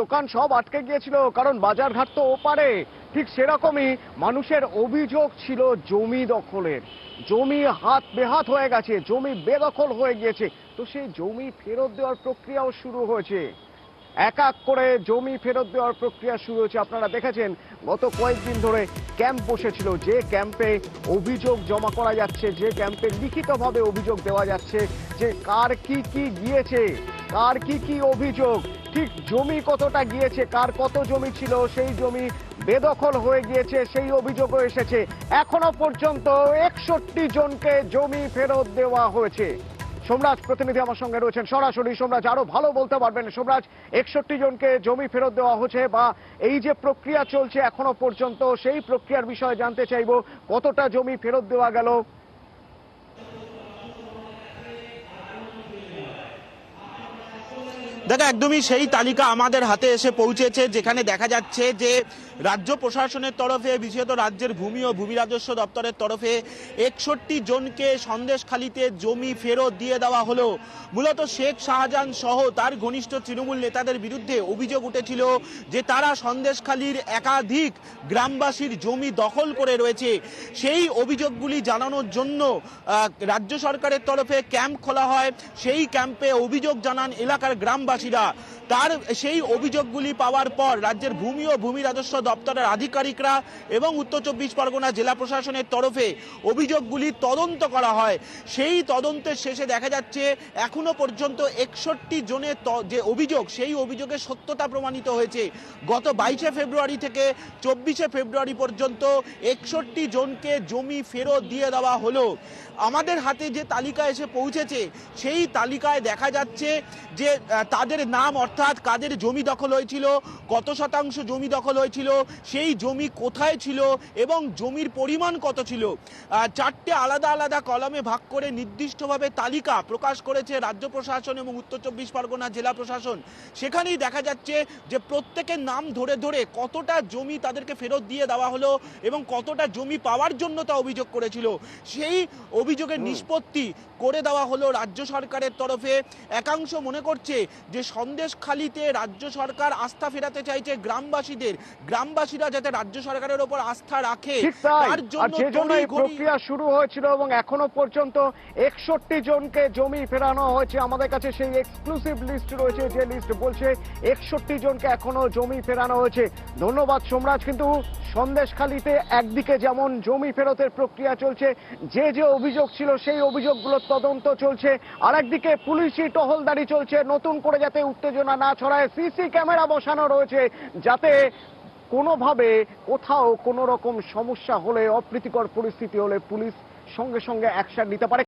দোকান সব আটকে গিয়েছিল, কারণ বাজারঘাট তো ওপারে। ঠিক সেরকমই মানুষের অভিযোগ ছিল জমি দখলের। জমি হাত বেহাত হয়ে গেছে, জমি বেদখল হয়ে গিয়েছে। তো সেই জমি ফেরত দেওয়ার প্রক্রিয়াও শুরু হয়েছে। এক এক করে জমি ফেরত দেওয়ার প্রক্রিয়া শুরু হয়েছে। আপনারা দেখেছেন গত কয়েকদিন ধরে ক্যাম্প বসেছিল, যে ক্যাম্পে অভিযোগ জমা করা যাচ্ছে, যে ক্যাম্পে লিখিতভাবে অভিযোগ দেওয়া যাচ্ছে যে কার কি কি গিয়েছে, কার কি কি অভিযোগ, ঠিক জমি কতটা গিয়েছে, কার কত জমি ছিল, সেই জমি বেদখল হয়ে গিয়েছে, সেই অভিযোগও এসেছে। এখনো পর্যন্ত 61 জনকে জমি ফেরত দেওয়া হয়েছে। সোমরাজ প্রতিনিধি আমার সঙ্গে রয়েছেন সরাসরি। সোমরাজ আরো ভালো বলতে পারবেন। সোমরাজ, 61 জনকে জমি ফেরত দেওয়া হচ্ছে, বা এই যে প্রক্রিয়া চলছে এখনো পর্যন্ত, সেই প্রক্রিয়ার বিষয়ে জানতে চাইবো, কতটা জমি ফেরত দেওয়া গেল? দেখো, একদমই সেই তালিকা আমাদের হাতে এসে পৌঁছেছে, যেখানে দেখা যাচ্ছে যে রাজ্য প্রশাসনের তরফে, বিশেষত রাজ্যের ভূমি ও ভূমি রাজস্ব দপ্তরের তরফে 61 জনকে সন্দেশখালীতে জমি ফেরত দিয়ে দেওয়া হলো। মূলত শেখ শাহজাহান সহ তার ঘনিষ্ঠ তৃণমূল নেতাদের বিরুদ্ধে অভিযোগ উঠেছিল যে তারা সন্দেশখালীর একাধিক গ্রামবাসীর জমি দখল করে রয়েছে। সেই অভিযোগগুলি জানানোর জন্য রাজ্য সরকারের তরফে ক্যাম্প খোলা হয়। সেই ক্যাম্পে অভিযোগ জানান এলাকার গ্রামবাসীরা। তার সেই অভিযোগগুলি পাওয়ার পর রাজ্যের ভূমি ও ভূমি রাজস্ব দপ্তরের আধিকারিকরা এবং উত্তর 24 পরগনা জেলা প্রশাসনের তরফে অভিযোগগুলি তদন্ত করা হয়। সেই তদন্তের শেষে দেখা যাচ্ছে এখনো পর্যন্ত 61 জনের যে অভিযোগ, সেই অভিযোগের সত্যতা প্রমাণিত হয়েছে। গত 22 ফেব্রুয়ারি থেকে 24 ফেব্রুয়ারি পর্যন্ত 61 জনকে জমি ফেরত দিয়ে দেওয়া হলো। আমাদের হাতে যে তালিকা এসে পৌঁছেছে, সেই তালিকায় দেখা যাচ্ছে যে তাদের নাম, অর্থাৎ কাদের জমি দখল হয়েছিল, কত শতাংশ জমি দখল হয়েছিল, সেই জমি কোথায় ছিল এবং জমির পরিমাণ কত ছিল। 4টে আলাদা আলাদা কলামে ভাগ করে নির্দিষ্টভাবে তালিকা প্রকাশ করেছে রাজ্য প্রশাসন এবং উত্তর 24 পরগনা জেলা প্রশাসন। সেখানেই দেখা যাচ্ছে যে প্রত্যেকের নাম ধরে ধরে কতটা জমি তাদেরকে ফেরত দিয়ে দেওয়া হলো এবং কতটা জমি পাওয়ার জন্য তা অভিযোগ করেছিল, সেই অভিযোগের নিষ্পত্তি করে দেওয়া হলো রাজ্য সরকারের তরফে। একাংশ মনে করছে যে সন্দেশখালীতে রাজ্য সরকার আস্থা ফেরাতে চাইছে গ্রামবাসীদের, গ্রামবাসীরা যাতে রাজ্য সরকারের উপর আস্থা রাখে, তার জন্য এই প্রক্রিয়া শুরু হয়েছিল এবং এখনো পর্যন্ত 61 জনকে জমি ফেরানো হয়েছে। আমাদের কাছে সেই এক্সক্লুসিভ লিস্ট রয়েছে, যে লিস্ট বলছে 61 জনকে এখনো জমি ফেরানো হয়েছে। ধন্যবাদ সোমরাজ। কিন্তু সন্দেশখালীতে একদিকে যেমন জমি ফেরতের প্রক্রিয়া চলছে, যে যে অভিযোগ ছিল সেই অভিযোগগুলোর তদন্ত চলছে, আর একদিকে পুলিশি টহলদারি চলছে, নতুন করে যাতে উত্তেজনা না ছড়ায় সিসি ক্যামেরা বসানো রয়েছে, যাতে কোনোভাবে কোথাও কোনো রকম সমস্যা হলে, অপ্রীতিকর পরিস্থিতি হলে পুলিশ সঙ্গে সঙ্গে অ্যাকশন নিতে পারে।